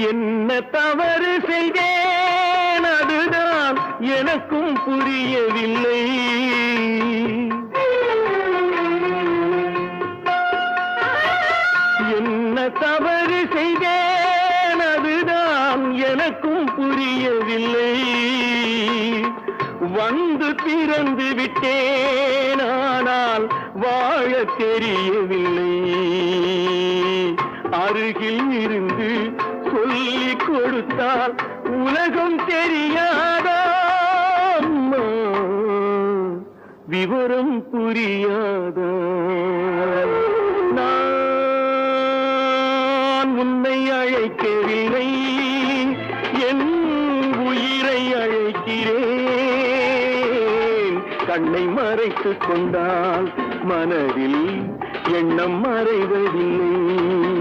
என்ன தவறு செய்தேன் அதுதான் எனக்கும் புரியவில்லை. என்ன தவறு செய்தேன் அதுதான் எனக்கும் புரியவில்லை. வந்து பிறந்து விட்டேன் ஆனால் வாழ தெரியவில்லை. அருகில் இருந்து சொல்லிக் கொடுத்தால் உலகம் தெரியாதா, விவரம் புரியாதா. நான் உன்னை அழைக்கவில்லை, என் உயிரை அழைக்கிறேன். கண்ணை மறைத்துக் கொண்டால் மனதில் எண்ணம் மறைவதில்லை.